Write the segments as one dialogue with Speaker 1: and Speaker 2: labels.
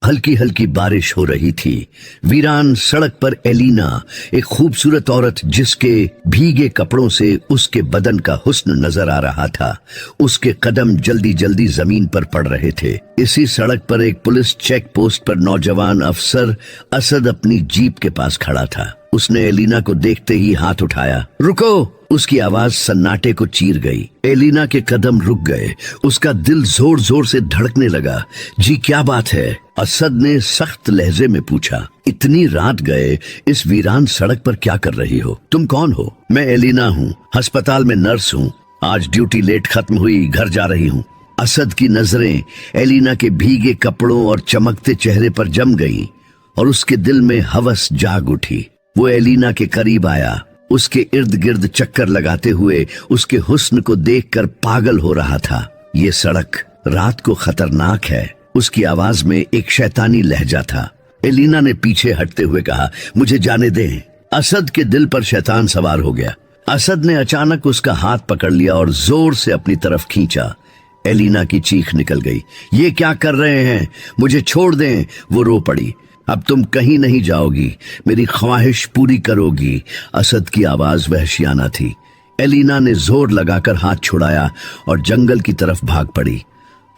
Speaker 1: हल्की हल्की बारिश हो रही थी। वीरान सड़क पर एलिना, एक खूबसूरत औरत जिसके भीगे कपड़ों से उसके बदन का हुस्न नजर आ रहा था, उसके कदम जल्दी जल्दी जमीन पर पड़ रहे थे। इसी सड़क पर एक पुलिस चेक पोस्ट पर नौजवान अफसर असद अपनी जीप के पास खड़ा था। उसने एलिना को देखते ही हाथ उठाया। रुको! उसकी आवाज सन्नाटे को चीर गई। एलिना के कदम रुक गए। उसका दिल जोर जोर से धड़कने लगा। जी क्या बात है? असद ने सख्त लहजे में पूछा। इतनी रात गए इस वीरान सड़क पर क्या कर रही हो? तुम कौन हो? मैं एलिना हूँ, अस्पताल में नर्स हूँ। आज ड्यूटी लेट खत्म हुई, घर जा रही हूँ। असद की नजरें एलिना के भीगे कपड़ों और चमकते चेहरे पर जम गईं और उसके दिल में हवस जाग उठी। वो एलिना के करीब आया, उसके इर्द गिर्द चक्कर लगाते हुए उसके हुस्न को देखकर पागल हो रहा था। ये सड़क रात को खतरनाक है। उसकी आवाज में एक शैतानी लहजा था। एलिना ने पीछे हटते हुए कहा, मुझे जाने दें। असद के दिल पर शैतान सवार हो गया। असद ने अचानक उसका हाथ पकड़ लिया और जोर से अपनी तरफ खींचा। एलिना की चीख निकल गई। ये क्या कर रहे हैं? मुझे छोड़ दें। वो रो पड़ी। अब तुम कहीं नहीं जाओगी, मेरी ख्वाहिश पूरी करोगी। असद की आवाज वहशियाना थी। एलिना ने जोर लगाकर हाथ छुड़ाया और जंगल की तरफ भाग पड़ी।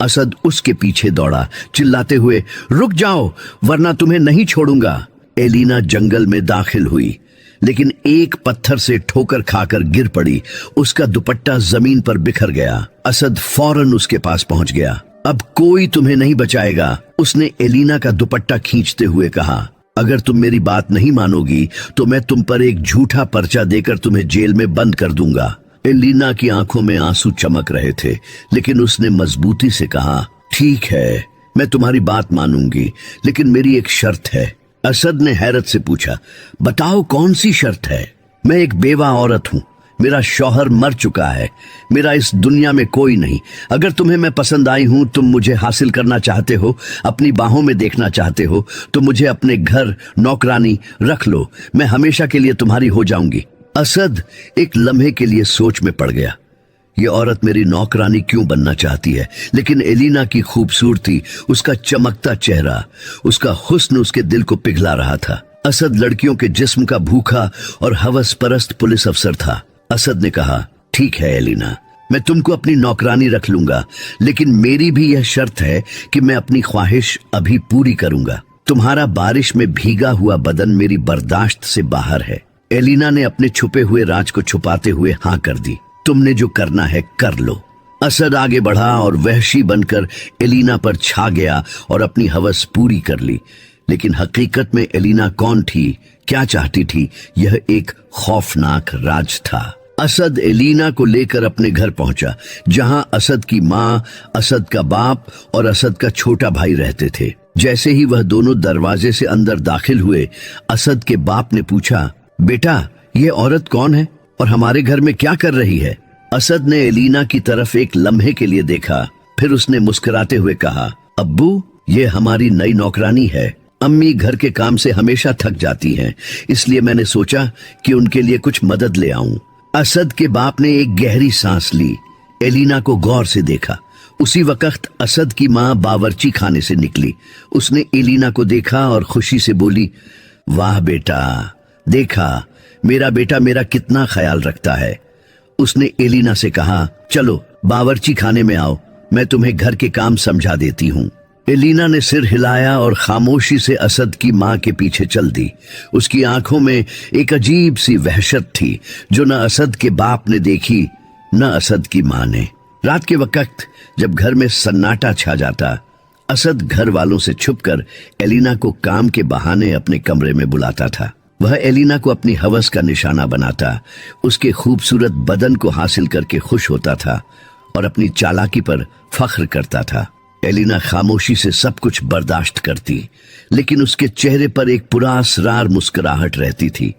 Speaker 1: असद उसके पीछे दौड़ा, चिल्लाते हुए, रुक जाओ वरना तुम्हें नहीं छोड़ूंगा। एलिना जंगल में दाखिल हुई, लेकिन एक पत्थर से ठोकर खाकर गिर पड़ी। उसका दुपट्टा जमीन पर बिखर गया। असद फौरन उसके पास पहुंच गया। अब कोई तुम्हें नहीं बचाएगा, उसने एलिना का दुपट्टा खींचते हुए कहा। अगर तुम मेरी बात नहीं मानोगी तो मैं तुम पर एक झूठा पर्चा देकर तुम्हें जेल में बंद कर दूंगा। एलिना की आंखों में आंसू चमक रहे थे, लेकिन उसने मजबूती से कहा, ठीक है, मैं तुम्हारी बात मानूंगी, लेकिन मेरी एक शर्त है। असद ने हैरत से पूछा, बताओ कौन सी शर्त है? मैं एक बेवा औरत हूँ, मेरा शौहर मर चुका है, मेरा इस दुनिया में कोई नहीं। अगर तुम्हें मैं पसंद आई हूं, तुम मुझे हासिल करना चाहते हो, अपनी बाहों में देखना चाहते हो, तो मुझे अपने घर नौकरानी रख लो। मैं हमेशा के लिए तुम्हारी हो जाऊंगी। असद एक लम्हे के लिए सोच में पड़ गया। ये औरत मेरी नौकरानी क्यों बनना चाहती है? लेकिन एलिना की खूबसूरती, उसका चमकता चेहरा, उसका हुस्न उसके दिल को पिघला रहा था। असद लड़कियों के जिस्म का भूखा और हवस परस्त पुलिस अफसर था। असद ने कहा, ठीक है एलिना, मैं तुमको अपनी नौकरानी रख लूंगा, लेकिन मेरी भी यह शर्त है कि मैं अपनी ख्वाहिश अभी पूरी करूंगा। तुम्हारा बारिश में भीगा हुआ बदन मेरी बर्दाश्त से बाहर है। एलिना ने अपने छुपे हुए राज को छुपाते हुए हाँ कर दी। तुमने जो करना है कर लो। असद आगे बढ़ा और वहशी बनकर एलिना पर छा गया और अपनी हवस पूरी कर ली। लेकिन हकीकत में एलिना कौन थी, क्या चाहती थी, यह एक खौफनाक राज था। असद एलिना को लेकर अपने घर पहुंचा, जहां असद की माँ, असद का बाप और असद का छोटा भाई रहते थे। जैसे ही वह दोनों दरवाजे से अंदर दाखिल हुए, असद के बाप ने पूछा, बेटा ये औरत कौन है और हमारे घर में क्या कर रही है? असद ने एलिना की तरफ एक लम्हे के लिए देखा, फिर उसने मुस्कुराते हुए कहा, अब्बू ये हमारी नई नौकरानी है। अम्मी घर के काम से हमेशा थक जाती हैं, इसलिए मैंने सोचा कि उनके लिए कुछ मदद ले आऊं। असद के बाप ने एक गहरी सांस ली, एलिना को गौर से देखा। उसी वक्त असद की माँ बावर्ची खाने से निकली। उसने एलिना को देखा और खुशी से बोली, वाह बेटा, देखा मेरा बेटा मेरा कितना ख्याल रखता है। उसने एलिना से कहा, चलो बावर्ची खाने में आओ, मैं तुम्हें घर के काम समझा देती हूँ। एलिना ने सिर हिलाया और खामोशी से असद की माँ के पीछे चल दी। उसकी आंखों में एक अजीब सी वहशत थी, जो न असद के बाप ने देखी न असद की माँ ने। रात के वक्त जब घर में सन्नाटा छा जाता, असद घर वालों से छुपकर एलिना को काम के बहाने अपने कमरे में बुलाता था। वह एलिना को अपनी हवस का निशाना बनाता, उसके खूबसूरत बदन को हासिल करके खुश होता था और अपनी चालाकी पर फख्र करता था। एलिना खामोशी से सब कुछ बर्दाश्त करती, लेकिन उसके चेहरे पर एक पुरासरार मुस्कुराहट रहती थी,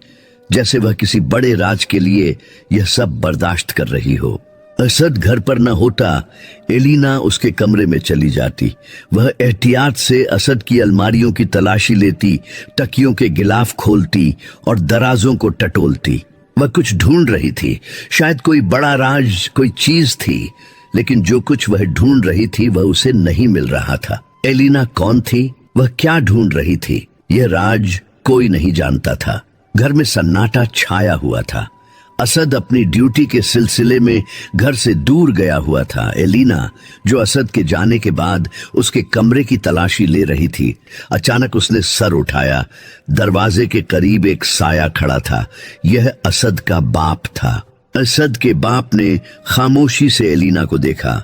Speaker 1: जैसे वह किसी बड़े राज के लिए यह सब बर्दाश्त कर रही हो। असद घर पर न होता, एलिना उसके कमरे में चली जाती। वह एहतियात से असद की अलमारियों की तलाशी लेती, तकियों के गिलाफ खोलती और दराजों को टटोलती। वह कुछ ढूंढ रही थी, शायद कोई बड़ा राज, कोई चीज थी, लेकिन जो कुछ वह ढूंढ रही थी वह उसे नहीं मिल रहा था। एलिना कौन थी? वह क्या ढूंढ रही थी, यह राज कोई नहीं जानता था। घर में सन्नाटा छाया हुआ था। असद अपनी ड्यूटी के सिलसिले में घर से दूर गया हुआ था। एलिना, जो असद के जाने के बाद उसके कमरे की तलाशी ले रही थी, अचानक उसने सर उठाया। दरवाजे के करीब एक साया खड़ा था। यह असद का बाप था। असद के बाप ने खामोशी से एलिना को देखा,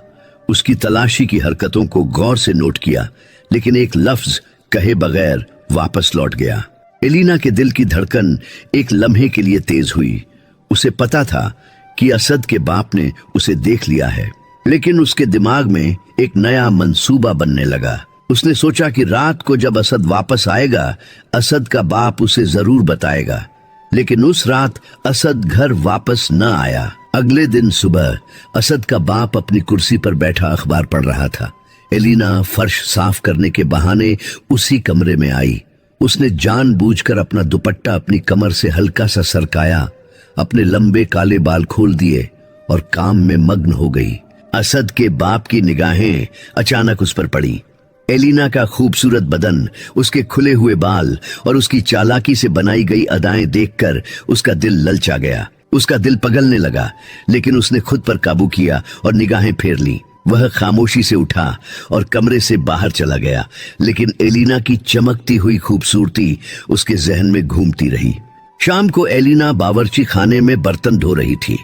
Speaker 1: उसकी तलाशी की हरकतों को गौर से नोट किया, लेकिन एक लफ्ज कहे बगैर वापस लौट गया। एलिना के दिल की धड़कन एक लम्हे के लिए तेज हुई। उसे पता था कि असद के बाप ने उसे देख लिया है, लेकिन उसके दिमाग में एक नया मंसूबा बनने लगा। उसने सोचा कि रात को जब असद वापस आएगा, असद का बाप उसे जरूर बताएगा। लेकिन उस रात असद घर वापस न आया। अगले दिन सुबह असद का बाप अपनी कुर्सी पर बैठा अखबार पढ़ रहा था। एलिना फर्श साफ करने के बहाने उसी कमरे में आई। उसने जानबूझकर अपना दुपट्टा अपनी कमर से हल्का सा सरकाया, अपने लंबे काले बाल खोल दिए और काम में मग्न हो गई। असद के बाप की निगाहें अचानक उस पर पड़ी। एलिना का खूबसूरत बदन, उसके खुले हुए बाल और उसकी चालाकी से बनाई गई अदाएं देखकर उसका दिल ललचा गया। उसका दिल पगलने लगा, लेकिन उसने खुद पर काबू किया और निगाहें फेर ली। वह खामोशी से उठा और कमरे से बाहर चला गया, लेकिन एलिना की चमकती हुई खूबसूरती उसके जहन में घूमती रही। शाम को एलिना बावर्ची खाने में बर्तन धो रही थी।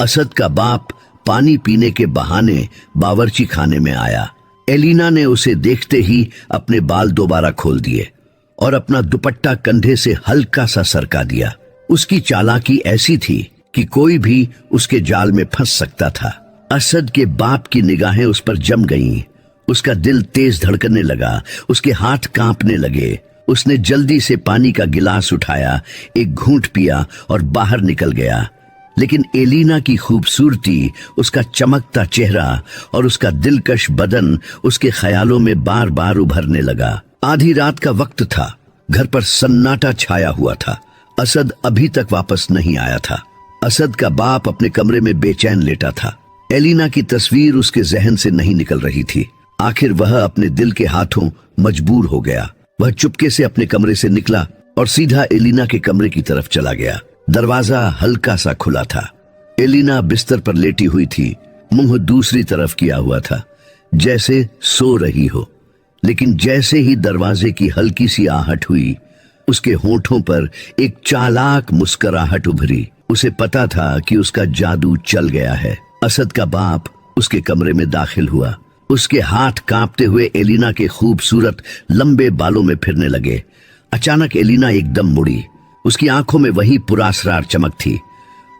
Speaker 1: असद का बाप पानी पीने के बहाने बावर्ची खाने में आया। एलिना ने उसे देखते ही अपने बाल दोबारा खोल दिए और अपना दुपट्टा कंधे से हल्का सा सरका दिया। उसकी चालाकी ऐसी थी कि कोई भी उसके जाल में फंस सकता था। असद के बाप की निगाहें उस पर जम गईं। उसका दिल तेज धड़कने लगा, उसके हाथ कांपने लगे। उसने जल्दी से पानी का गिलास उठाया, एक घूंट पिया और बाहर निकल गया। लेकिन एलिना की खूबसूरती, उसका चमकता चेहरा और उसका दिलकश बदन उसके ख्यालों में बार बार उभरने लगा। आधी रात का वक्त था। घर पर सन्नाटा छाया हुआ था। असद अभी तक वापस नहीं आया था। असद का बाप अपने कमरे में बेचैन लेटा था। एलिना की तस्वीर उसके जहन से नहीं निकल रही थी। आखिर वह अपने दिल के हाथों मजबूर हो गया। वह चुपके से अपने कमरे से निकला और सीधा एलिना के कमरे की तरफ चला गया। दरवाजा हल्का सा खुला था। एलिना बिस्तर पर लेटी हुई थी, मुंह दूसरी तरफ किया हुआ था, जैसे सो रही हो। लेकिन जैसे ही दरवाजे की हल्की सी आहट हुई, उसके होठों पर एक चालाक मुस्कुराहट उभरी। उसे पता था कि उसका जादू चल गया है। असद का बाप उसके कमरे में दाखिल हुआ। उसके हाथ कांपते हुए एलिना के खूबसूरत लंबे बालों में फिरने लगे। अचानक एलिना एकदम मुड़ी। उसकी आंखों में वही पुरासरार चमक थी।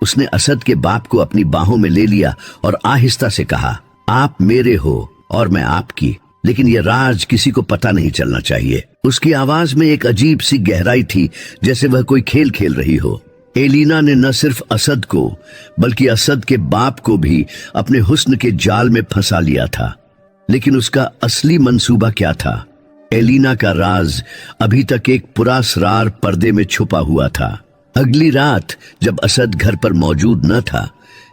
Speaker 1: उसने असद के बाप को अपनी बाहों में ले लिया और आहिस्ता से कहा, आप मेरे हो और मैं आपकी, लेकिन यह राज किसी को पता नहीं चलना चाहिए। उसकी आवाज में एक अजीब सी गहराई थी, जैसे वह कोई खेल खेल रही हो। एलिना ने न सिर्फ असद को बल्कि असद के बाप को भी अपने हुस्न के जाल में फंसा लिया था। लेकिन उसका असली मंसूबा क्या था? एलिना का राज अभी तक एक पुरासरार पर्दे में छुपा हुआ था। अगली रात जब असद घर पर मौजूद न था,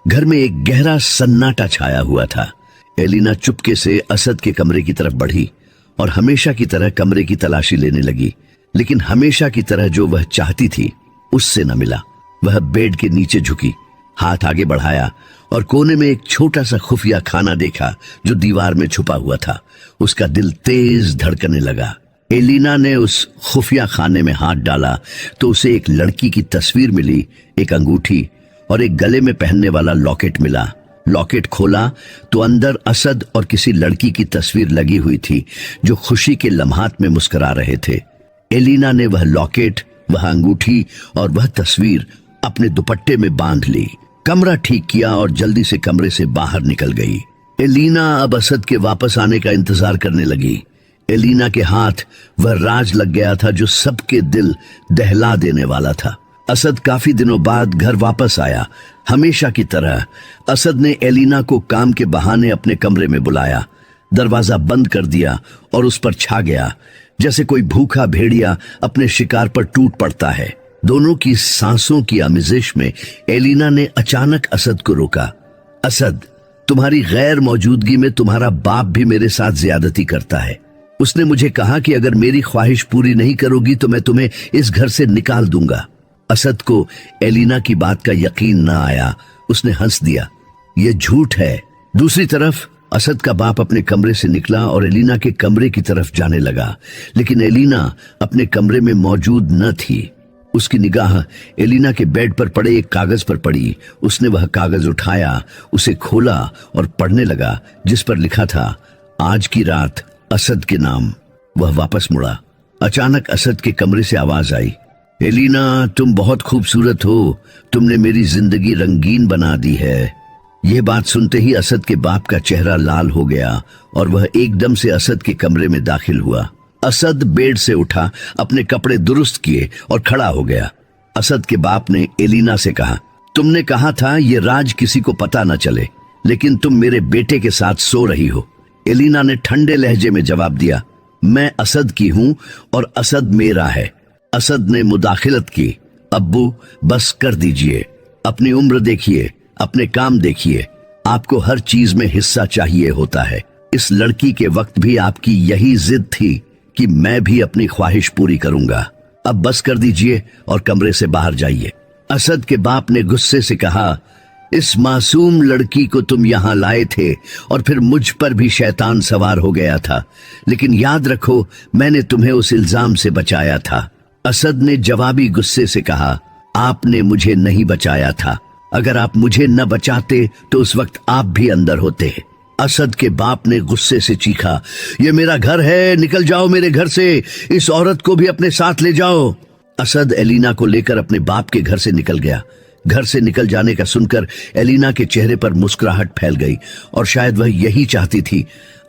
Speaker 1: घर में एक गहरा सन्नाटा छाया हुआ था। एलिना चुपके से असद के कमरे की तरफ बढ़ी और हमेशा की तरह कमरे की तलाशी लेने लगी। लेकिन हमेशा की तरह जो वह चाहती थी उससे न मिला। वह बेड के नीचे झुकी, हाथ आगे बढ़ाया और कोने में एक छोटा सा खुफिया खाना देखा जो दीवार में छुपा हुआ था। उसका दिल तेज धड़कने लगा। एलिना ने उस खुफिया खाने में हाथ डाला तो उसे एक लड़की की तस्वीर मिली, एक अंगूठी और एक गले में पहनने वाला लॉकेट मिला। लॉकेट खोला तो अंदर असद और किसी लड़की की तस्वीर लगी हुई थी जो खुशी के लम्हात में मुस्कुरा रहे थे। एलिना ने वह लॉकेट, वह अंगूठी और वह तस्वीर अपने दुपट्टे में बांध ली, कमरा ठीक किया और जल्दी से कमरे से बाहर निकल गई। एलिना अब असद के वापस आने का इंतजार करने लगी। एलिना के हाथ वह राज लग गया था जो सबके दिल दहला देने वाला था। असद काफी दिनों बाद घर वापस आया। हमेशा की तरह असद ने एलिना को काम के बहाने अपने कमरे में बुलाया, दरवाजा बंद कर दिया और उस पर छा गया, जैसे कोई भूखा भेड़िया अपने शिकार पर टूट पड़ता है। दोनों की सांसों की आमिज़श में एलिना ने अचानक असद को रोका। असद, तुम्हारी गैर मौजूदगी में तुम्हारा बाप भी मेरे साथ ज्यादती करता है। उसने मुझे कहा कि अगर मेरी ख्वाहिश पूरी नहीं करोगी तो मैं तुम्हें इस घर से निकाल दूंगा। असद को एलिना की बात का यकीन न आया। उसने हंस दिया, यह झूठ है। दूसरी तरफ असद का बाप अपने कमरे से निकला और एलिना के कमरे की तरफ जाने लगा, लेकिन एलिना अपने कमरे में मौजूद न थी। उसकी निगाह एलिना के बेड पर पड़े एक कागज पर पड़ी। उसने वह कागज उठाया, उसे खोला और पढ़ने लगा, जिस पर लिखा था, आज की रात असद के नाम। वह वापस मुड़ा। अचानक असद के कमरे से आवाज आई, एलिना, तुम बहुत खूबसूरत हो, तुमने मेरी जिंदगी रंगीन बना दी है। यह बात सुनते ही असद के बाप का चेहरा लाल हो गया और वह एकदम से असद के कमरे में दाखिल हुआ। असद बेड से उठा, अपने कपड़े दुरुस्त किए और खड़ा हो गया। असद के बाप ने एलिना से कहा, तुमने कहा था ये राज किसी को पता न चले, लेकिन तुम मेरे बेटे के साथ सो रही हो। एलिना ने ठंडे लहजे में जवाब दिया, मैं असद की हूं और असद मेरा है। असद ने मुदाखिलत की, अब्बू बस कर दीजिए, अपनी उम्र देखिए, अपने काम देखिए, आपको हर चीज में हिस्सा चाहिए होता है। इस लड़की के वक्त भी आपकी यही जिद थी कि मैं भी अपनी ख्वाहिश पूरी करूंगा। अब बस कर दीजिए और कमरे से बाहर जाइए। असद के बाप ने गुस्से से कहा, इस मासूम लड़की को तुम यहां लाए थे और फिर मुझ पर भी शैतान सवार हो गया था, लेकिन याद रखो मैंने तुम्हें उस इल्जाम से बचाया था। असद ने जवाबी गुस्से से कहा, आपने मुझे नहीं बचाया था। अगर आप मुझे न बचाते तो उस वक्त आप भी अंदर होते। असद के बाप ने गुस्से से चीखा, ये मेरा घर है, निकल जाओ मेरे घर से, इस औरत को भी अपने साथ ले जाओ। असद एलिना को लेकर अपने बाप के घर से निकल गया। घर से निकल जाने का सुनकर एलिना के चेहरे पर मुस्कुराहट फैल गई और शायद वह यही चाहती थी।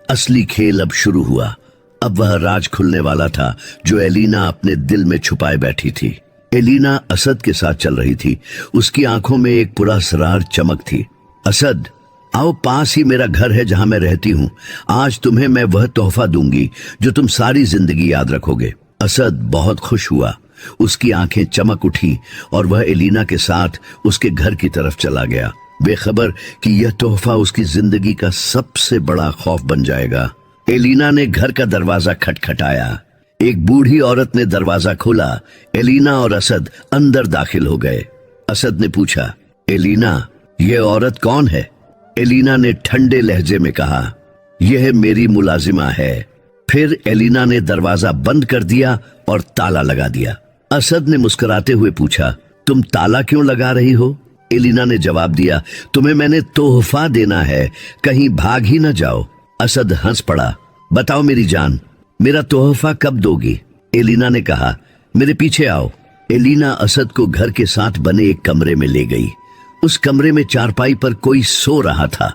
Speaker 1: असली खेल अब शुरू हुआ। अब वह राज खुलने वाला था जो एलिना अपने दिल में छुपाए बैठी थी। एलिना असद के साथ चल रही थी। उसकी आंखों में एक पुरस्कार चमक थी। असद, आओ, पास ही मेरा घर है जहां मैं रहती हूं। आज तुम्हें मैं वह तोहफा दूंगी जो तुम सारी जिंदगी याद रखोगे। असद बहुत खुश हुआ। उसकी आंखें चमक उठी और वह एलिना के साथ उसके घर की तरफ चला गया, बेखबर कि यह तोहफा उसकी जिंदगी का सबसे बड़ा खौफ बन जाएगा। एलिना ने घर का दरवाजा खटखटाया। एक बूढ़ी औरत ने दरवाजा खोला। एलिना और असद अंदर दाखिल हो गए। असद ने पूछा, एलिना, यह औरत कौन है? एलिना ने ठंडे लहजे में कहा, यह मेरी मुलाजिमा है। फिर एलिना ने दरवाजा बंद कर दिया और ताला लगा दिया। असद ने मुस्कुराते हुए पूछा, तुम ताला क्यों लगा रही हो? एलिना ने जवाब दिया, तुम्हें मैंने तोहफा देना है, कहीं भाग ही न जाओ। असद हंस पड़ा, बताओ मेरी जान, मेरा तोहफा कब दोगी? एलिना ने कहा, मेरे पीछे आओ। एलिना असद को घर के साथ बने एक कमरे में ले गई। उस कमरे में चारपाई पर कोई सो रहा था।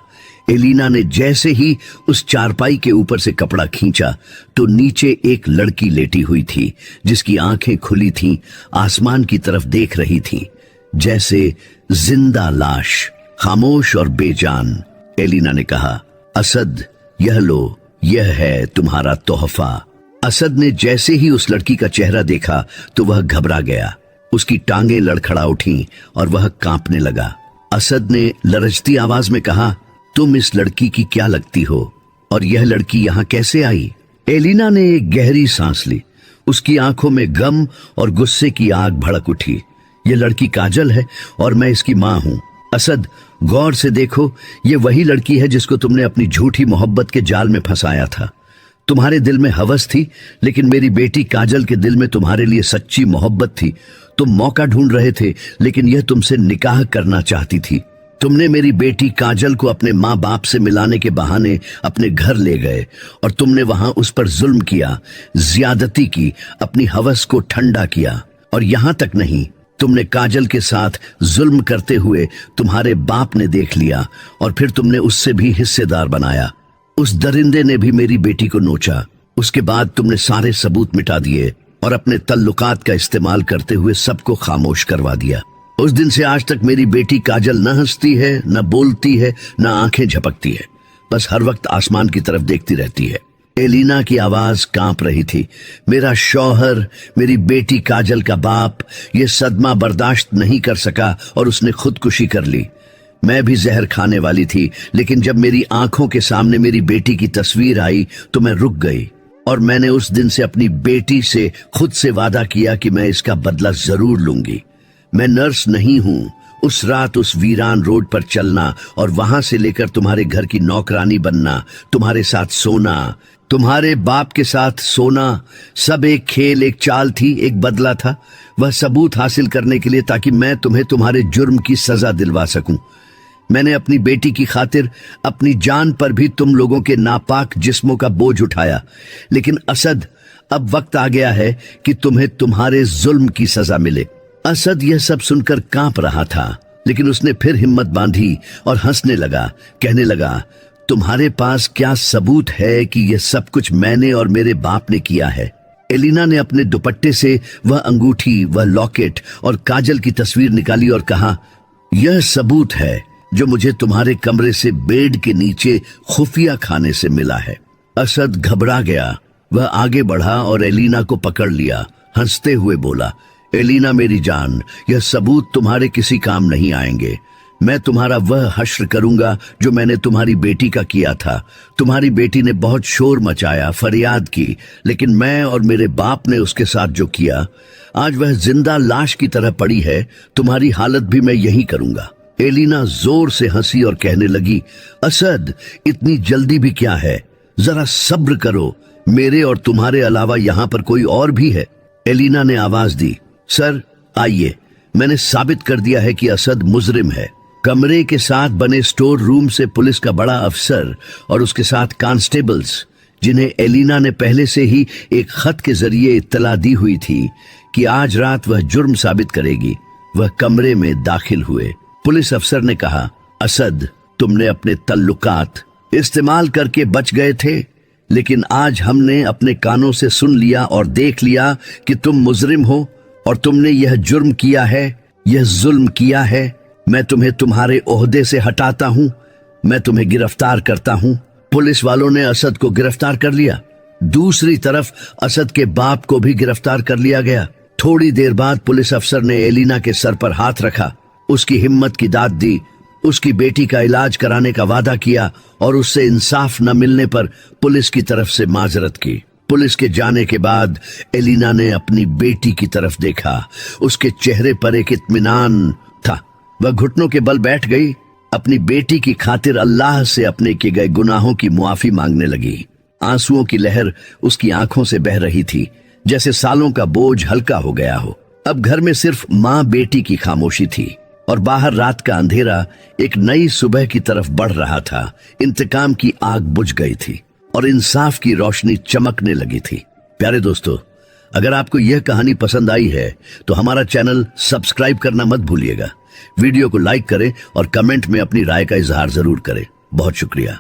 Speaker 1: एलिना ने जैसे ही उस चारपाई के ऊपर से कपड़ा खींचा तो नीचे एक लड़की लेटी हुई थी, जिसकी आंखें खुली थीं, आसमान की तरफ देख रही थी, जैसे जिंदा लाश, खामोश और बेजान। एलिना ने कहा, असद, यह लो, यह है तुम्हारा तोहफा। असद ने जैसे ही उस लड़की का चेहरा देखा तो वह घबरा गया। उसकी टांगें लड़खड़ा उठीं और वह कांपने लगा। असद ने लरजती आवाज में कहा, तुम इस लड़की की क्या लगती हो और यह लड़की यहां कैसे आई? एलिना ने एक गहरी सांस ली। उसकी आंखों में गम और गुस्से की आग भड़क उठी। यह लड़की काजल है और मैं इसकी मां हूं। असद, गौर से देखो, ये वही लड़की है जिसको तुमने अपनी झूठी मोहब्बत के जाल में फंसाया था। तुम्हारे दिल में हवस थी, लेकिन मेरी बेटी काजल के दिल में तुम्हारे लिए सच्ची मोहब्बत थी। तुम मौका ढूंढ रहे थे, लेकिन यह तुमसे निकाह करना चाहती थी। तुमने मेरी बेटी काजल को अपने माँ बाप से मिलाने के बहाने अपने घर ले गए और तुमने वहां उस पर जुल्म किया, ज्यादती की, अपनी हवस को ठंडा किया। और यहां तक नहीं, तुमने काजल के साथ जुल्म करते हुए तुम्हारे बाप ने देख लिया और फिर तुमने उससे भी हिस्सेदार बनाया। उस दरिंदे ने भी मेरी बेटी को नोचा। उसके बाद तुमने सारे सबूत मिटा दिए और अपने तल्लुकात का इस्तेमाल करते हुए सबको खामोश करवा दिया। उस दिन से आज तक मेरी बेटी काजल न हंसती है, न बोलती है, न आंखें झपकती है, बस हर वक्त आसमान की तरफ देखती रहती है। एलिना की आवाज कांप रही थी। मेरा शौहर, मेरी बेटी काजल का बाप, ये सदमा बर्दाश्त नहीं कर सका और उसने खुदकुशी कर ली। मैं भी जहर खाने वाली थी, लेकिन जब मेरी आंखों के सामने मेरी बेटी की तस्वीर आई तो मैं रुक गई। और मैंने उस दिन से अपनी बेटी से खुद से वादा किया कि मैं इसका बदला जरूर लूंगी। मैं नर्स नहीं हूं। उस रात उस वीरान रोड पर चलना और वहां से लेकर तुम्हारे घर की नौकरानी बनना, तुम्हारे साथ सोना, तुम्हारे बाप के साथ सोना, सब एक खेल, एक चाल थी, एक बदला था। वह सबूत हासिल करने के लिए ताकि मैं तुम्हें तुम्हारे जुर्म की सजा दिलवा सकूं। मैंने अपनी बेटी की खातिर अपनी जान पर भी तुम लोगों के नापाक जिस्मों का बोझ उठाया। लेकिन असद, अब वक्त आ गया है कि तुम्हें तुम्हारे जुल्म की सजा मिले। असद यह सब सुनकर कांप रहा था, लेकिन उसने फिर हिम्मत बांधी और हंसने लगा, कहने लगा, तुम्हारे पास क्या सबूत है कि यह सब कुछ मैंने और मेरे बाप ने किया है? एलिना ने अपने दुपट्टे से वह अंगूठी, वह लॉकेट और काजल की तस्वीर निकाली और कहा, यह सबूत है जो मुझे तुम्हारे कमरे से बेड के नीचे खुफिया खाने से मिला है। असद घबरा गया। वह आगे बढ़ा और एलिना को पकड़ लिया, हंसते हुए बोला, एलिना मेरी जान, यह सबूत तुम्हारे किसी काम नहीं आएंगे। मैं तुम्हारा वह हश्र करूंगा जो मैंने तुम्हारी बेटी का किया था। तुम्हारी बेटी ने बहुत शोर मचाया, फरियाद की, लेकिन मैं और मेरे बाप ने उसके साथ जो किया, आज वह जिंदा लाश की तरह पड़ी है। तुम्हारी हालत भी मैं यही करूंगा। एलिना जोर से हंसी और कहने लगी, असद, इतनी जल्दी भी क्या है? जरा सब्र करो, मेरे और तुम्हारे अलावा यहाँ पर कोई और भी है। एलिना ने आवाज दी, सर आइए, मैंने साबित कर दिया है कि असद मुजरिम है। कमरे के साथ बने स्टोर रूम से पुलिस का बड़ा अफसर और उसके साथ कांस्टेबल्स, जिन्हें एलिना ने पहले से ही एक खत के जरिए इत्तला दी हुई थी कि आज रात वह जुर्म साबित करेगी, वह कमरे में दाखिल हुए। पुलिस अफसर ने कहा, असद, तुमने अपने तल्लुकात इस्तेमाल करके बच गए थे, लेकिन आज हमने अपने कानों से सुन लिया और देख लिया कि तुम मुजरिम हो और तुमने यह जुर्म किया है, यह जुल्म किया है। मैं तुम्हें तुम्हारे ओहदे से हटाता हूं, मैं तुम्हें गिरफ्तार करता हूं। पुलिस वालों ने असद को गिरफ्तार कर लिया। दूसरी तरफ असद के बाप को भी गिरफ्तार कर लिया गया। थोड़ी देर बाद पुलिस अफसर ने एलिना के सर पर हाथ रखा, उसकी हिम्मत की दाद दी, उसकी बेटी का इलाज कराने का वादा किया और उससे इंसाफ न मिलने पर पुलिस की तरफ से माजरत की। पुलिस के जाने के बाद एलिना ने अपनी बेटी की तरफ देखा। उसके चेहरे पर एक इत्मीनान था। वह घुटनों के बल बैठ गई, अपनी बेटी की खातिर अल्लाह से अपने किए गए गुनाहों की मुआफी मांगने लगी। आंसुओं की लहर उसकी आंखों से बह रही थी, जैसे सालों का बोझ हल्का हो गया हो। अब घर में सिर्फ माँ बेटी की खामोशी थी और बाहर रात का अंधेरा एक नई सुबह की तरफ बढ़ रहा था। इंतकाम की आग बुझ गई थी और इंसाफ की रोशनी चमकने लगी थी। प्यारे दोस्तों, अगर आपको यह कहानी पसंद आई है तो हमारा चैनल सब्सक्राइब करना मत भूलिएगा। वीडियो को लाइक करें और कमेंट में अपनी राय का इजहार जरूर करें। बहुत शुक्रिया।